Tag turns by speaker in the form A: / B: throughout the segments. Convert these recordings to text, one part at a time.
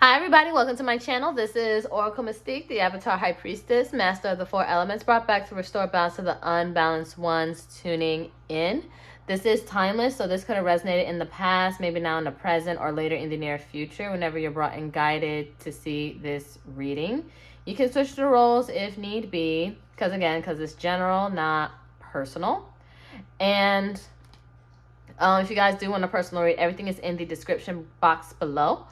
A: Hi everybody, welcome to my channel. This is Oracle Mystique, the Avatar High Priestess, Master of the Four Elements, brought back to restore balance to the unbalanced ones tuning in. This is timeless, so this could have resonated in the past, maybe now in the present, or later in the near future, whenever you're brought and guided to see this reading. You can switch the roles if need be, because it's general, not personal. And if you guys do want a personal read, everything is in the description box below.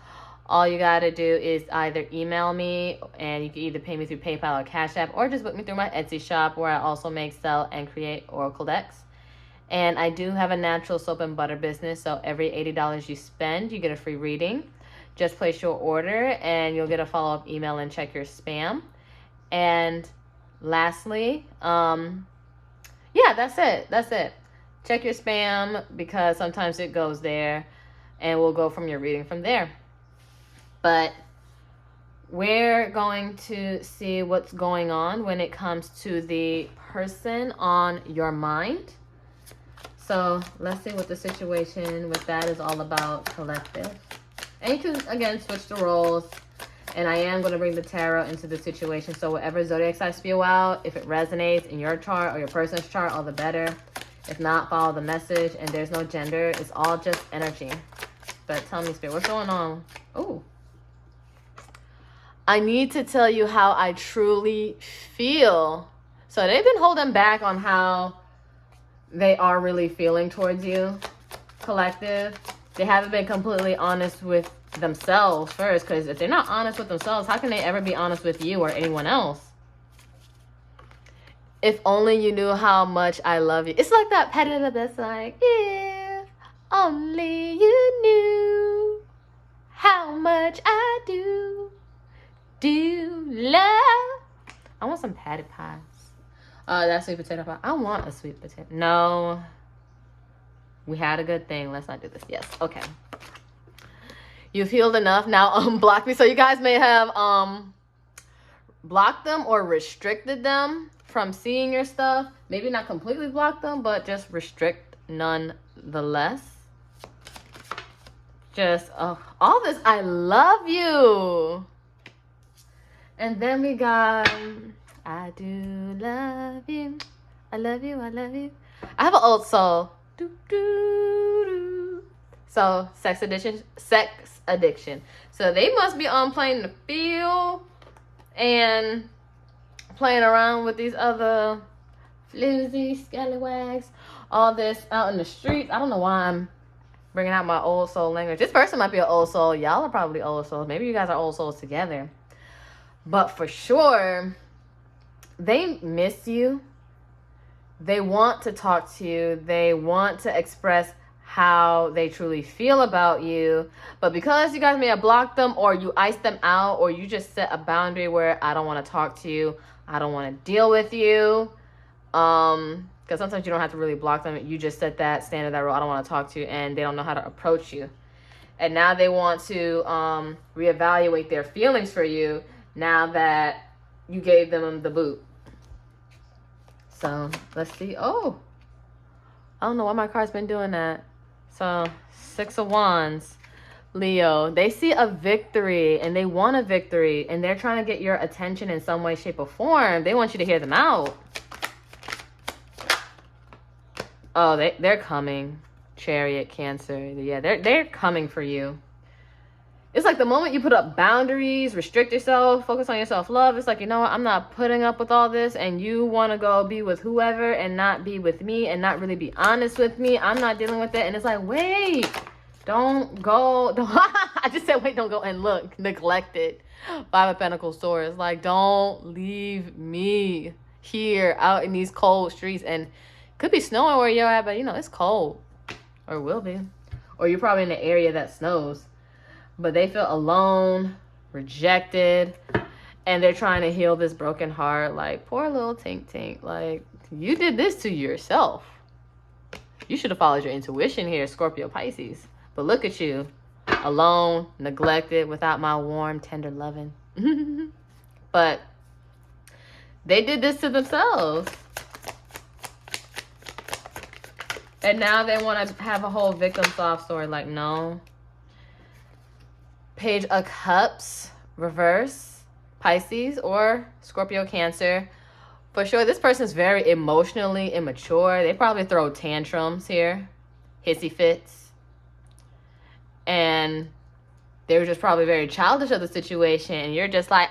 A: All you got to do is either email me, and you can either pay me through PayPal or Cash App, or just book me through my Etsy shop, where I also make, sell, and create oracle decks. And I do have a natural soap and butter business, so every $80 you spend, you get a free reading. Just place your order, and you'll get a follow-up email and check your spam. And lastly, yeah, that's it. Check your spam, because sometimes it goes there, and we'll go from your reading from there. But we're going to see what's going on when it comes to the person on your mind. So let's see what the situation with that is all about, collective. And you can, again, switch the roles. And I am going to bring the tarot into the situation. So whatever zodiac sign spew out, if it resonates in your chart or your person's chart, all the better. If not, follow the message. And there's no gender. It's all just energy. But tell me, Spirit, what's going on? Oh. I need to tell you how I truly feel. So they've been holding back on how they are really feeling towards you, collective. They haven't been completely honest with themselves first, because if they're not honest with themselves, how can they ever be honest with you or anyone else? If only you knew how much I love you. It's like that Patti that's like, if only you knew how much I do love. I want some patty pies. That's sweet potato pie. I want a sweet potato. No. We had a good thing. Let's not do this. Yes. Okay. You've healed enough. Now unblock me. So you guys may have blocked them or restricted them from seeing your stuff. Maybe not completely block them, but just restrict nonetheless. Just all this. I love you. And then we got, I do love you. I love you. I love you. I have an old soul. So sex addiction. So they must be on playing the field and playing around with these other floozy scallywags. All this out in the streets. I don't know why I'm bringing out my old soul language. This person might be an old soul. Y'all are probably old souls. Maybe you guys are old souls together. But for sure, they miss you. They want to talk to you. They want to express how they truly feel about you. But because you guys may have blocked them, or you iced them out, or you just set a boundary where I don't want to talk to you, I don't want to deal with you. Because sometimes you don't have to really block them. You just set that standard, that rule, I don't want to talk to you, and they don't know how to approach you. And now they want to reevaluate their feelings for you, now that you gave them the boot. So let's see. Oh, I don't know why my card's been doing that. So 6 of Wands, Leo, they see a victory and they want a victory, and they're trying to get your attention in some way, shape, or form. They want you to hear them out. Oh, they're coming. Chariot, Cancer. Yeah, they're coming for you. It's like the moment you put up boundaries, restrict yourself, focus on your self-love, it's like, you know what, I'm not putting up with all this, and you want to go be with whoever and not be with me and not really be honest with me. I'm not dealing with it. And it's like, wait, don't go. I just said, wait, don't go. And look, neglected. 5 of Pentacles, Taurus. Like, don't leave me here out in these cold streets. And it could be snowing where you're at, but, you know, it's cold. Or will be. Or you're probably in the area that snows. But they feel alone, rejected, and they're trying to heal this broken heart. Like, poor little Tink. Like, you did this to yourself. You should have followed your intuition here, Scorpio, Pisces. But look at you, alone, neglected, without my warm, tender loving. But they did this to themselves. And now they want to have a whole victim sob story. Like, no. Page of Cups, reverse, Pisces or Scorpio, Cancer. For sure, this person is very emotionally immature. They probably throw tantrums here, hissy fits. And they were just probably very childish of the situation. And you're just like,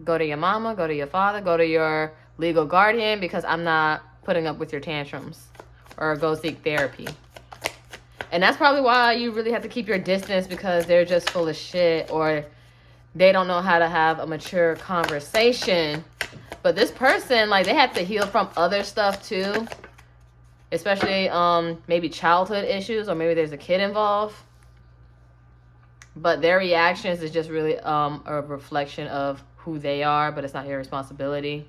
A: go to your mama, go to your father, go to your legal guardian, because I'm not putting up with your tantrums. Or go seek therapy. And that's probably why you really have to keep your distance, because they're just full of shit, or they don't know how to have a mature conversation. But this person, like, they have to heal from other stuff too. Especially maybe childhood issues, or maybe there's a kid involved. But their reactions is just really a reflection of who they are, but it's not your responsibility.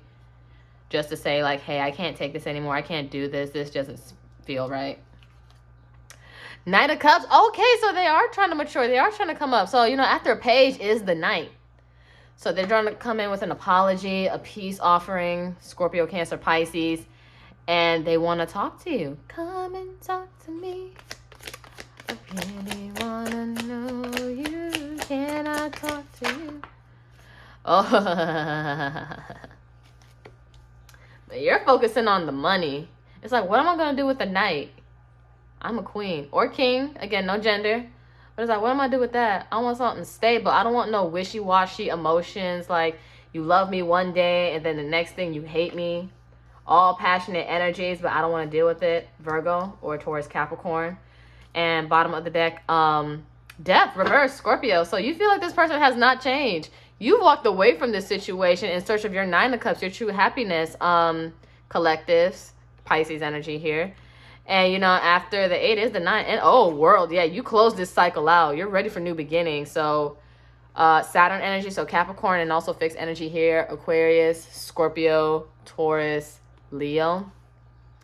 A: Just to say, like, hey, I can't take this anymore. I can't do this. This doesn't feel right. Knight of Cups. Okay, so they are trying to mature. They are trying to come up. So, you know, after a page is the Knight. So they're trying to come in with an apology, a peace offering, Scorpio, Cancer, Pisces. And they want to talk to you. Come and talk to me. I really want to know you. Can I talk to you? Oh. But you're focusing on the money. It's like, what am I going to do with the Knight? I'm a queen or king. Again, no gender. But it's like, what am I do with that? I want something stable. I don't want no wishy-washy emotions. Like, you love me one day and then the next thing you hate me. All passionate energies, but I don't want to deal with it. Virgo or Taurus, Capricorn. And bottom of the deck, Death, reverse, Scorpio. So you feel like this person has not changed. You've walked away from this situation in search of your Nine of Cups, your true happiness, collectives, Pisces energy here. And, you know, after the 8 is the 9. And, oh, world. Yeah, you close this cycle out. You're ready for new beginnings. So, Saturn energy. So, Capricorn and also fixed energy here. Aquarius, Scorpio, Taurus, Leo.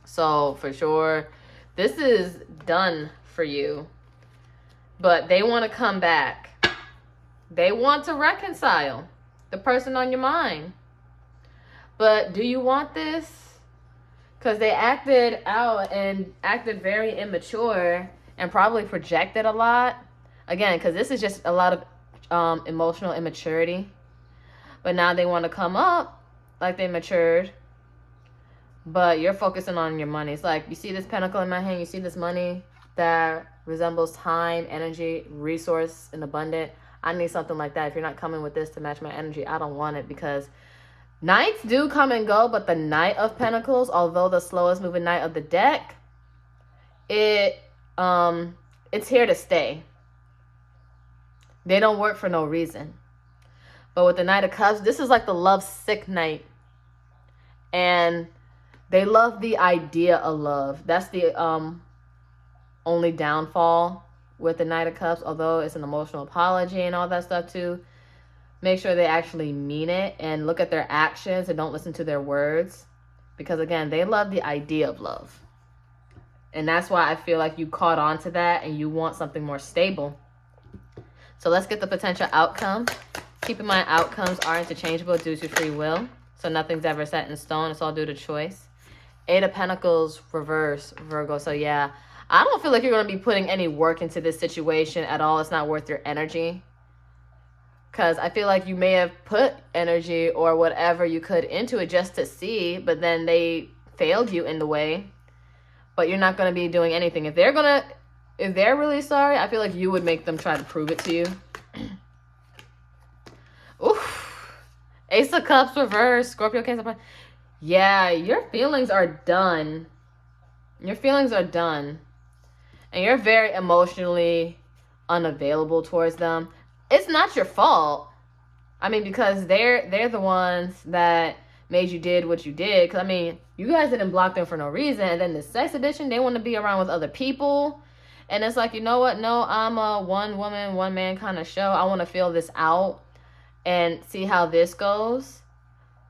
A: So, for sure, this is done for you. But they want to come back. They want to reconcile the person on your mind. But do you want this? Because they acted out and acted very immature and probably projected a lot. Again, because this is just a lot of emotional immaturity. But now they want to come up like they matured. But you're focusing on your money. It's like, you see this pentacle in my hand? You see this money that resembles time, energy, resource, and abundant? I need something like that. If you're not coming with this to match my energy, I don't want it, because Knights do come and go, but the Knight of Pentacles, although the slowest moving Knight of the deck, it's here to stay. They don't work for no reason. But with the Knight of Cups, this is like the love-sick Knight. And they love the idea of love. That's the only downfall with the Knight of Cups, although it's an emotional apology and all that stuff too. Make sure they actually mean it and look at their actions and don't listen to their words. Because, again, they love the idea of love. And that's why I feel like you caught on to that and you want something more stable. So let's get the potential outcome. Keep in mind, outcomes are interchangeable due to free will. So nothing's ever set in stone. It's all due to choice. 8 of Pentacles, reverse, Virgo. So, yeah, I don't feel like you're going to be putting any work into this situation at all. It's not worth your energy. Because I feel like you may have put energy or whatever you could into it just to see, but then they failed you in the way. But you're not going to be doing anything. If they're really sorry, I feel like you would make them try to prove it to you. Oof. Ace of Cups, reverse, Scorpio, Cancer. Yeah, your feelings are done. Your feelings are done. And you're very emotionally unavailable towards them. It's not your fault. I mean, because they're the ones that made you did what you did. Because, I mean, you guys didn't block them for no reason. And then the sex edition, they want to be around with other people. And it's like, you know what? No, I'm a one woman, one man kind of show. I want to feel this out and see how this goes.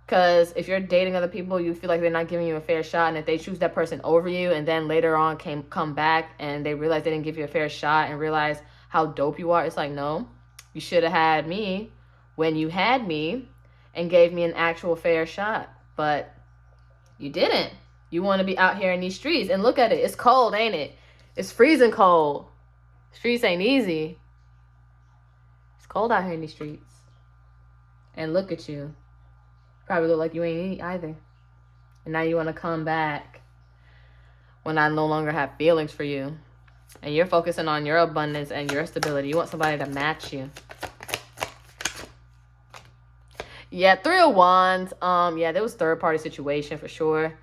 A: Because if you're dating other people, you feel like they're not giving you a fair shot. And if they choose that person over you and then later on come back and they realize they didn't give you a fair shot and realize how dope you are, it's like, no. You should have had me when you had me and gave me an actual fair shot. But you didn't. You want to be out here in these streets. And look at it. It's cold, ain't it? It's freezing cold. Streets ain't easy. cold out here in these streets. And look at you. Probably look like you ain't eat either. And now you want to come back when I no longer have feelings for you. And you're focusing on your abundance and your stability. You want somebody to match you. Yeah, 3 of Wands. Yeah, there was third-party situation for sure.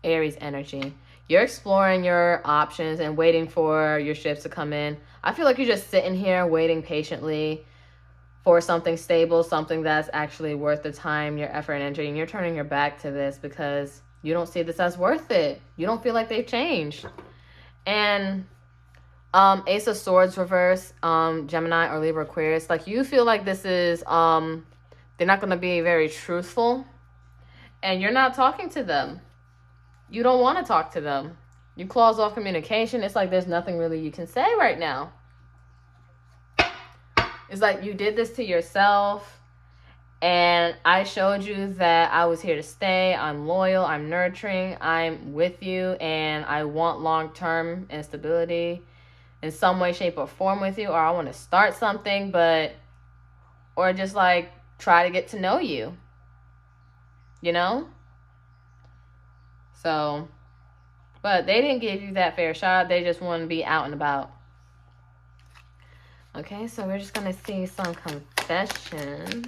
A: Aries energy. You're exploring your options and waiting for your ships to come in. I feel like you're just sitting here waiting patiently for something stable, something that's actually worth the time, your effort, and energy. And you're turning your back to this because you don't see this as worth it. You don't feel like they've changed. And Ace of Swords reverse, Gemini or Libra, Aquarius. Like, you feel like this is, they're not going to be very truthful. And you're not talking to them. You don't want to talk to them. You close off communication. It's like there's nothing really you can say right now. It's like you did this to yourself. And I showed you that I was here to stay. I'm loyal. I'm nurturing. I'm with you. And I want long-term and stability in some way, shape, or form with you. Or I want to start something. Or just like try to get to know you. You know? So, but they didn't give you that fair shot. They just want to be out and about. Okay, so we're just going to see some confessions.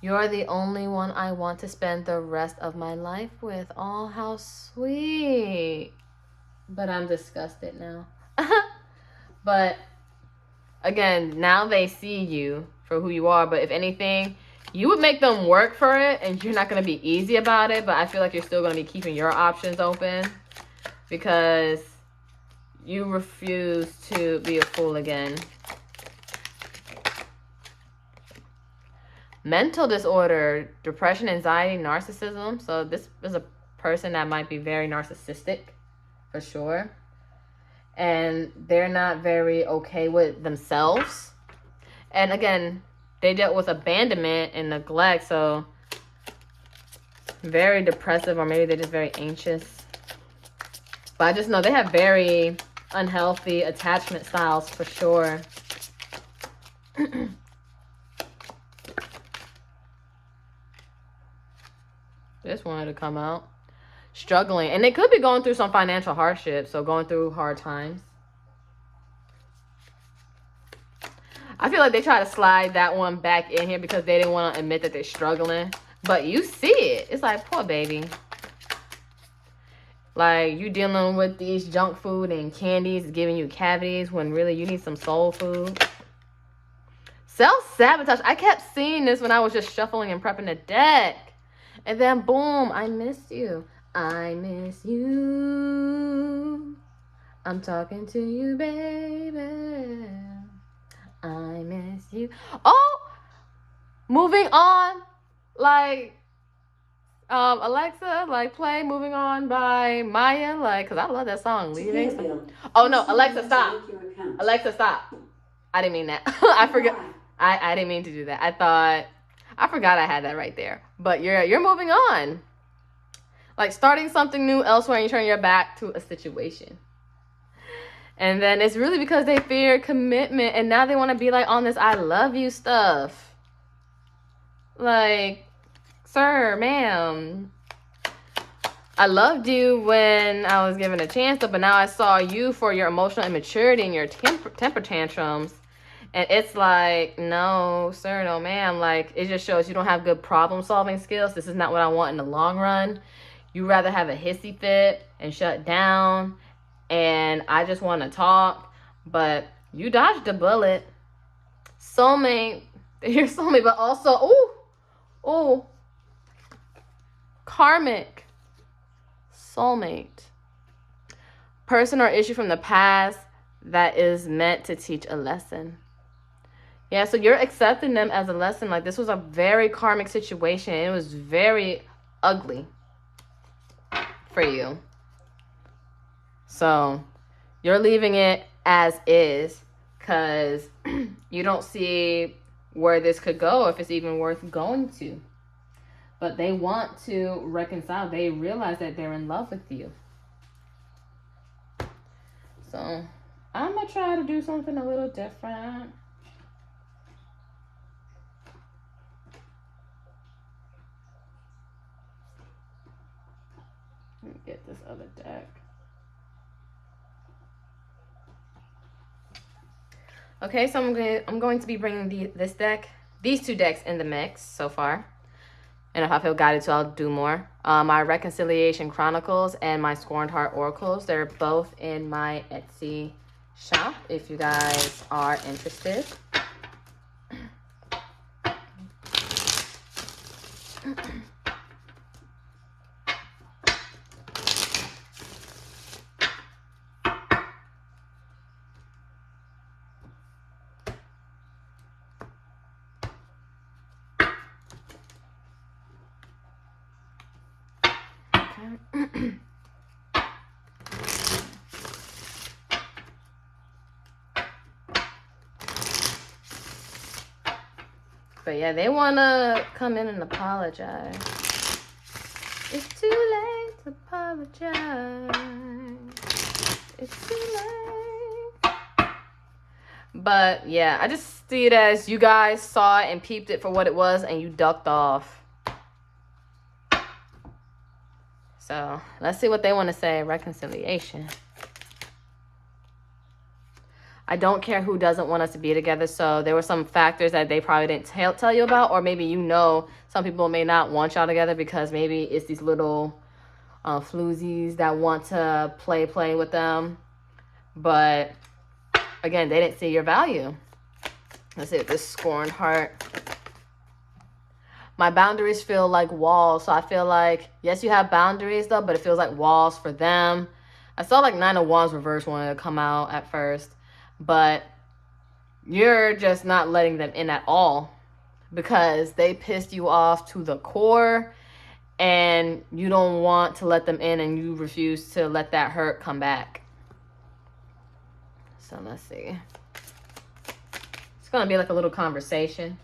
A: You're the only one I want to spend the rest of my life with. Oh, how sweet. But I'm disgusted now. But again, now they see you for who you are. But if anything, you would make them work for it, and you're not going to be easy about it. But I feel like you're still going to be keeping your options open because you refuse to be a fool again. Mental disorder, depression, anxiety, narcissism. So this is a person that might be very narcissistic for sure. And they're not very okay with themselves. And again, they dealt with abandonment and neglect. So very depressive, or maybe they're just very anxious. But I just know they have very unhealthy attachment styles for sure. This wanted to come out. Struggling. And they could be going through some financial hardship. So going through hard times. I feel like they try to slide that one back in here because they didn't want to admit that they're struggling. But you see it. It's like, poor baby. Like, you dealing with these junk food and candies giving you cavities when really you need some soul food. Self-sabotage. I kept seeing this when I was just shuffling and prepping the deck. And then, boom, I miss you. I miss you. I'm talking to you, baby. I miss you. Oh, moving on. Like, Alexa, like, play Moving On by Maya. Like, because I love that song, Leaving. Oh, no, Alexa, stop. Alexa, stop. I didn't mean that. I forgot. I didn't mean to do that. I forgot I had that right there. But you're moving on. Like starting something new elsewhere and you turn your back to a situation. And then it's really because they fear commitment. And now they want to be like on this I love you stuff. Like, sir, ma'am, I loved you when I was given a chance. But now I saw you for your emotional immaturity and your temper tantrums. And it's like, no, sir, no, ma'am. Like, it just shows you don't have good problem-solving skills. This is not what I want in the long run. You rather have a hissy fit and shut down. And I just want to talk. But you dodged a bullet. Soulmate. You're soulmate, but also, ooh. Karmic. Soulmate. Person or issue from the past that is meant to teach a lesson. Yeah, so you're accepting them as a lesson. Like, this was a very karmic situation. It was very ugly for you. So, you're leaving it as is because you don't see where this could go, if it's even worth going to. But they want to reconcile. They realize that they're in love with you. So I'm going to try to do something a little different. Let me get this other deck. Okay, so I'm going to be bringing these two decks in the mix so far. And if I feel guided to, I'll do more. My Reconciliation Chronicles and my Scorned Heart Oracles. They're both in my Etsy shop if you guys are interested. But yeah, they want to come in and apologize. It's too late to apologize. It's too late. But yeah, I just see it as you guys saw it and peeped it for what it was and you ducked off. So let's see what they want to say. Reconciliation. I don't care who doesn't want us to be together. So there were some factors that they probably didn't tell you about. Or maybe some people may not want y'all together because maybe it's these little floozies that want to play with them. But again, they didn't see your value. Let's see, this Scorned Heart. My boundaries feel like walls. So I feel like, yes, you have boundaries though, but it feels like walls for them. I saw like 9 of Wands reverse wanted to come out at first. But you're just not letting them in at all because they pissed you off to the core and you don't want to let them in and you refuse to let that hurt come back. So let's see. It's going to be like a little conversation.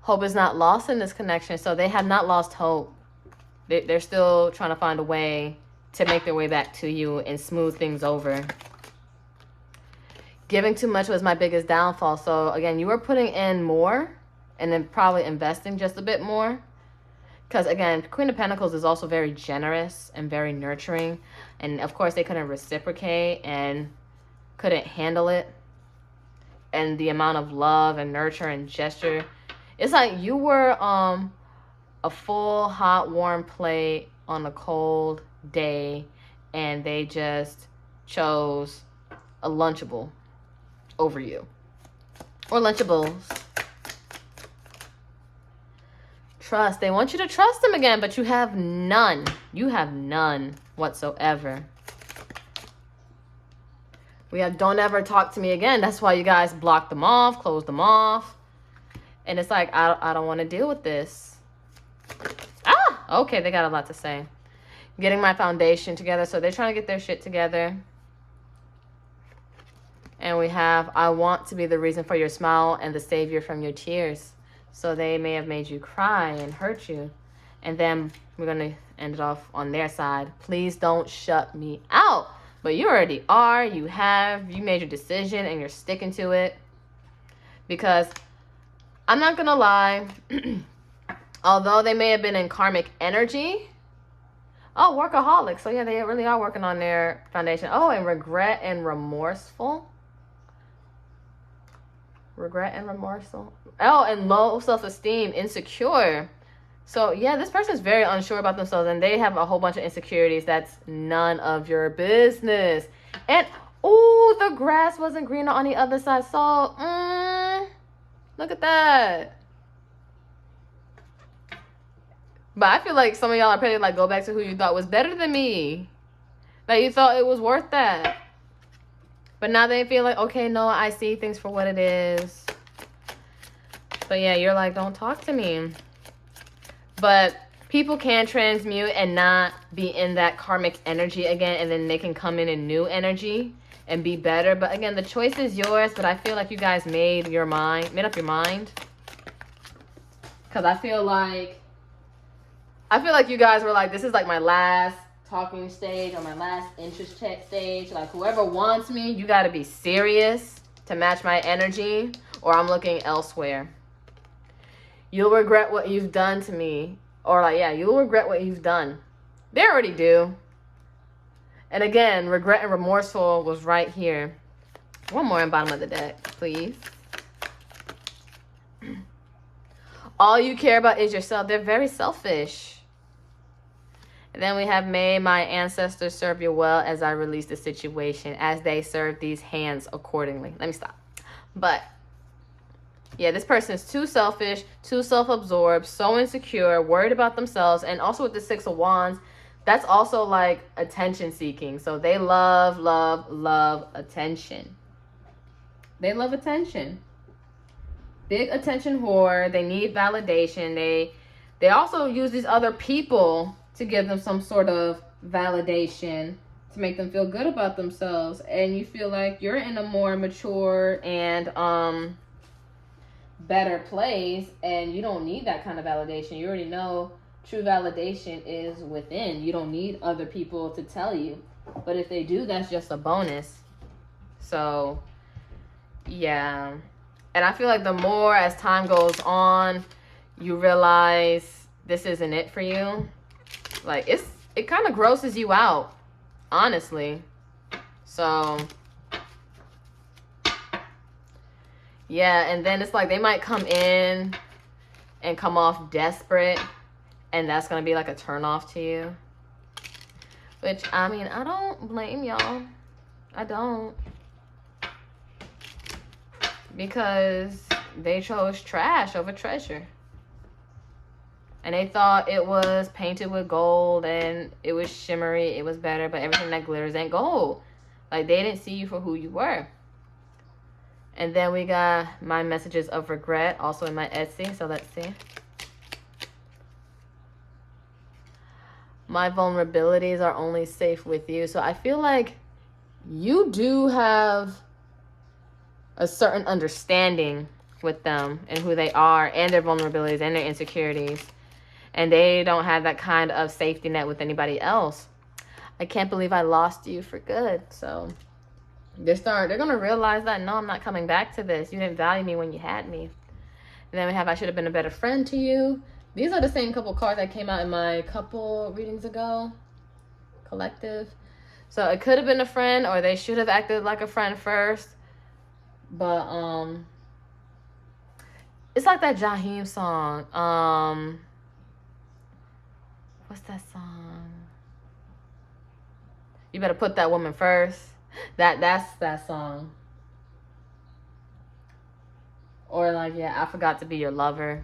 A: Hope is not lost in this connection. So they have not lost hope. They're still trying to find a way to make their way back to you and smooth things over. Giving too much was my biggest downfall. So again, you were putting in more and then probably investing just a bit more. Because again, Queen of Pentacles is also very generous and very nurturing. And of course, they couldn't reciprocate and couldn't handle it. And the amount of love and nurture and gesture. It's like you were a full hot warm plate on a cold day. And they just chose a Lunchable over you. Or Lunchables. Trust. They want you to trust them again, but you have none. You have none whatsoever. We have don't ever talk to me again. That's why you guys block them off, close them off. And it's like, I don't want to deal with this. Ah! Okay, they got a lot to say. Getting my foundation together. So they're trying to get their shit together. And we have, I want to be the reason for your smile and the savior from your tears. So they may have made you cry and hurt you. And then we're going to end it off on their side. Please don't shut me out. But you already are. You made your decision and you're sticking to it. Because I'm not going to lie. Although they may have been in karmic energy. Oh, workaholic. So yeah, they really are working on their foundation. Oh, and regret and remorseful. Regret and remorseful. Oh, and low self-esteem, insecure. So yeah, this person's very unsure about themselves and they have a whole bunch of insecurities. That's none of your business. And oh, the grass wasn't greener on the other side. So look at that. But I feel like some of y'all are ready to like go back to who you thought was better than me. That you thought it was worth that. But now they feel like, okay, no, I see things for what it is. But yeah, you're like, don't talk to me. But people can transmute and not be in that karmic energy again. And then they can come in new energy and be better. But again, the choice is yours. But I feel like you guys made up your mind. Because I feel like I feel like you guys were like, this is like my last talking stage or my last interest stage. Like, whoever wants me, you got to be serious to match my energy, or I'm looking elsewhere. You'll regret what you've done to me. Or like, yeah, you'll regret what you've done. They already do. And again, regret and remorseful was right here. One more in bottom of the deck, please. All you care about is yourself. They're very selfish. And then we have, may my ancestors serve you well as I release the situation, as they serve these hands accordingly. Let me stop. But yeah, this person is too selfish, too self-absorbed, so insecure, worried about themselves. And also with the Six of Wands, that's also like attention seeking. So they love, love, love attention. They love attention. Big attention whore. They need validation. They also use these other people to give them some sort of validation to make them feel good about themselves. And you feel like you're in a more mature and better place, and you don't need that kind of validation. You already know true validation is within. You don't need other people to tell you. But if they do, that's just a bonus. So yeah. And I feel like the more as time goes on, you realize this isn't it for you. Like, it kind of grosses you out, honestly. So yeah, and then it's like they might come in and come off desperate, and that's going to be like a turnoff to you. Which, I mean, I don't blame y'all. I don't. Because they chose trash over treasure. And they thought it was painted with gold and it was shimmery, it was better, but everything that glitters ain't gold. Like, they didn't see you for who you were. And then we got my messages of regret also in my Etsy. So let's see. My vulnerabilities are only safe with you. So I feel like you do have a certain understanding with them and who they are and their vulnerabilities and their insecurities. And they don't have that kind of safety net with anybody else. I can't believe I lost you for good. So they're going to realize that, no, I'm not coming back to this. You didn't value me when you had me. And then we have, I should have been a better friend to you. These are the same couple cards that came out in my couple readings ago. Collective. So it could have been a friend, or they should have acted like a friend first. But it's like that Jaheim song. What's that song? You better put that woman first. That's that song. Or like, yeah, I forgot to be your lover.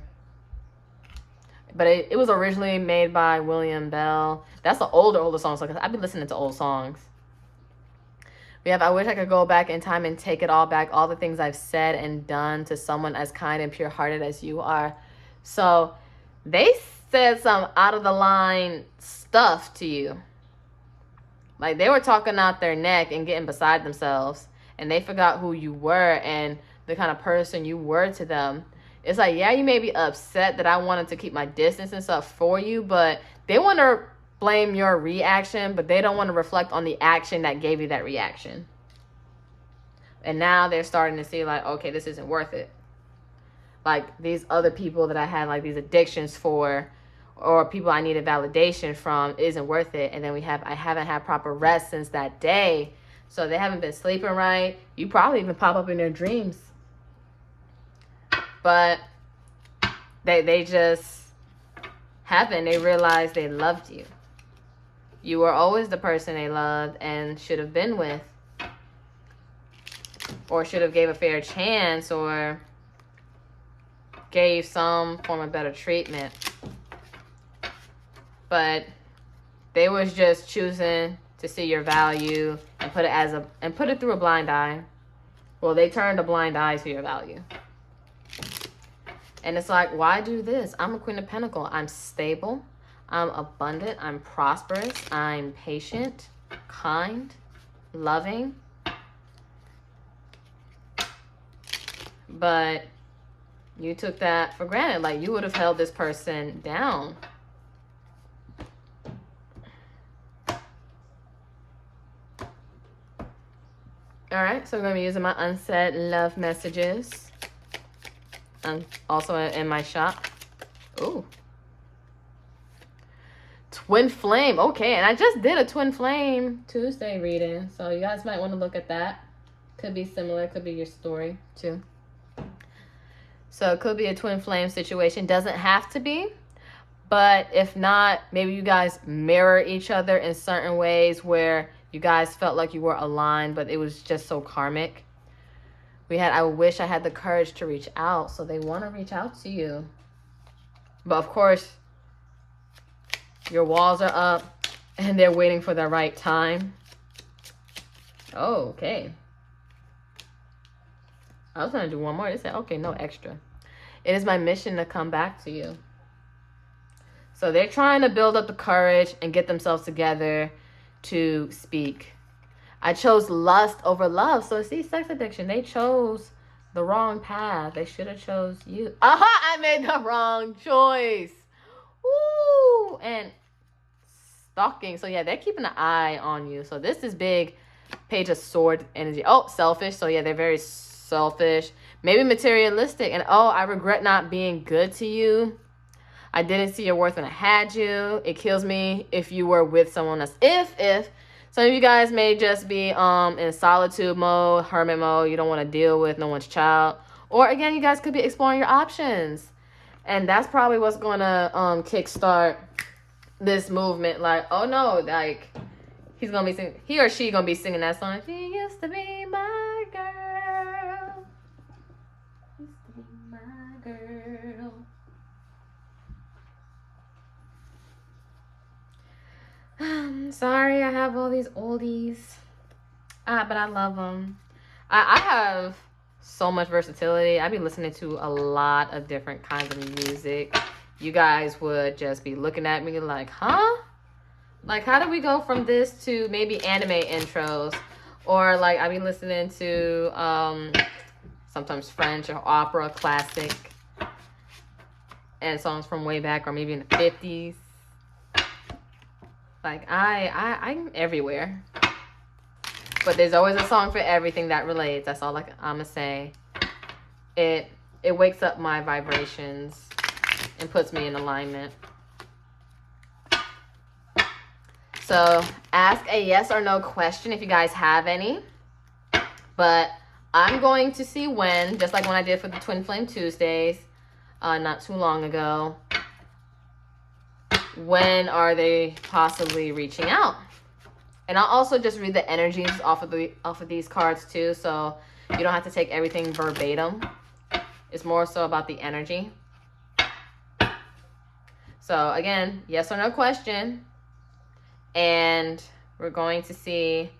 A: But it was originally made by William Bell. That's the older song. So I've been listening to old songs. We have, I wish I could go back in time and take it all back. All the things I've said and done to someone as kind and pure-hearted as you are. So they said some out of the line stuff to you. Like, they were talking out their neck and getting beside themselves. And they forgot who you were and the kind of person you were to them. It's like, yeah, you may be upset that I wanted to keep my distance and stuff for you, but they want to blame your reaction, but they don't want to reflect on the action that gave you that reaction. And now they're starting to see, like, okay, this isn't worth it. Like, these other people that I had, like, these addictions for, or people I needed validation from, isn't worth it. And then we have, I haven't had proper rest since that day. So they haven't been sleeping right. You probably even pop up in their dreams. But they just haven't. They realized they loved you. You were always the person they loved and should have been with. Or should have gave a fair chance, or gave some form of better treatment. But they was just choosing to see your value and put it through a blind eye. Well, they turned a blind eye to your value. And it's like, why do this? I'm a Queen of Pentacles. I'm stable. I'm abundant. I'm prosperous. I'm patient, kind, loving. But you took that for granted. Like, you would have held this person down. All right, so I'm going to be using my unsaid love messages. And also in my shop. Ooh. Twin flame. Okay, and I just did a twin flame Tuesday reading. So you guys might want to look at that. Could be similar. Could be your story too. So it could be a twin flame situation. Doesn't have to be. But if not, maybe you guys mirror each other in certain ways where you guys felt like you were aligned, but it was just so karmic. We had, I wish I had the courage to reach out. So they want to reach out to you. But of course, your walls are up and they're waiting for the right time. Oh, okay. I was going to do one more. They said, okay, no extra. It is my mission to come back to you. So they're trying to build up the courage and get themselves together to speak. I chose lust over love. So see, sex addiction, they chose the wrong path. They should have chose you. Aha, I made the wrong choice. Woo! And stalking. So yeah, they're keeping an eye on you. So this is big Page of Sword energy. Oh, selfish. So yeah, they're very selfish. Maybe materialistic. And oh, I regret not being good to you. I didn't see your worth when I had you. It kills me if you were with someone else. If some of you guys may just be in solitude mode, hermit mode. You don't want to deal with no one's child. Or again, you guys could be exploring your options. And that's probably what's going to kickstart this movement. Like, oh no, like he's going to be singing, he or she going to be singing that song. She used to be my girl. Used to be my girl. Sorry, I have all these oldies. But I love them. I have so much versatility. I be listening to a lot of different kinds of music. You guys would just be looking at me like, huh? Like, how do we go from this to maybe anime intros? Or like, I be listening to sometimes French or opera, classic, and songs from way back or maybe in the 50s. Like, I'm everywhere. But there's always a song for everything that relates. That's all I'm going to say. It wakes up my vibrations and puts me in alignment. So, ask a yes or no question if you guys have any. But I'm going to see when, just like when I did for the Twin Flame Tuesdays, not too long ago. When are they possibly reaching out? And I'll also just read the energies off of these cards too, so you don't have to take everything verbatim. It's more so about the energy. So again, yes or no question. And we're going to see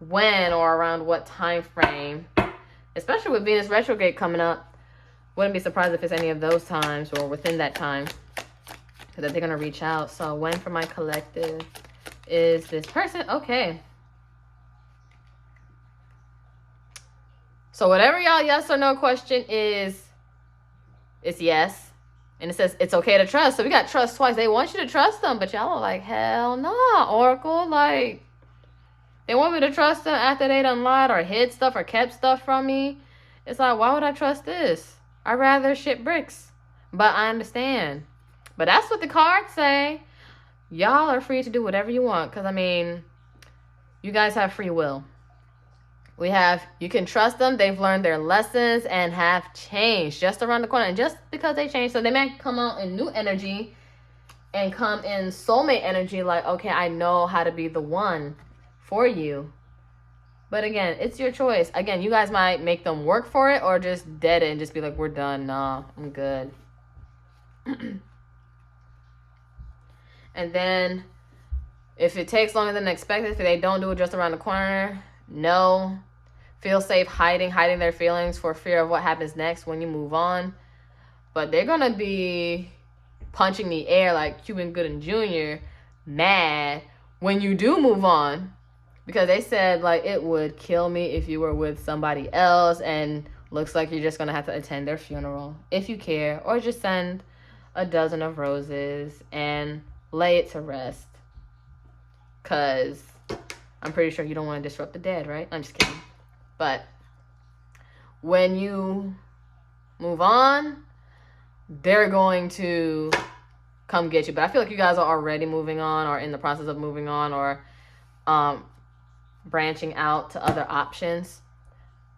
A: when or around what time frame, especially with Venus retrograde coming up. Wouldn't be surprised if it's any of those times or within that time that they're going to reach out. So when for my collective is this person? Okay. So whatever y'all yes or no question is, it's yes. And it says it's okay to trust. So we got trust twice. They want you to trust them, but y'all are like, hell nah, Oracle. Like, they want me to trust them after they done lied or hid stuff or kept stuff from me. It's like, why would I trust this? I'd rather ship bricks. But I understand. But that's what the cards say. Y'all are free to do whatever you want. Because, I mean, you guys have free will. We have, you can trust them. They've learned their lessons and have changed just around the corner. And just because they changed, so they may come out in new energy and come in soulmate energy. Like, okay, I know how to be the one for you. But again, it's your choice. Again, you guys might make them work for it or just dead it and just be like, we're done. Nah, I'm good. And then if it takes longer than expected, if they don't do it just around the corner, no. Feel safe hiding their feelings for fear of what happens next when you move on. But they're going to be punching the air like Cuban Gooding Jr. mad when you do move on. Because they said, like, it would kill me if you were with somebody else. And looks like you're just going to have to attend their funeral if you care. Or just send a dozen of roses and lay it to rest. Because I'm pretty sure you don't want to disrupt the dead, right? I'm just kidding. But when you move on, they're going to come get you. But I feel like you guys are already moving on, or in the process of moving on, or branching out to other options.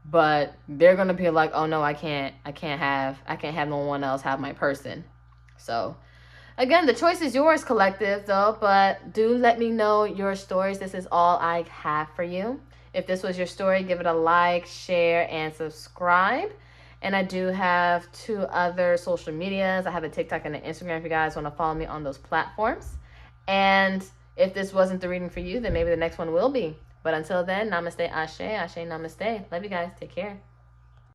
A: But they're gonna be like, oh no, I can't have no one else have my person. So again, the choice is yours, collective, though. But do let me know your stories. This is all I have for you. If this was your story, give it a like, share, and subscribe. And I do have 2 other social medias. I have a TikTok and an Instagram if you guys want to follow me on those platforms. And if this wasn't the reading for you, then maybe the next one will be. But until then, namaste, ashe, ashe, namaste. Love you guys. Take care.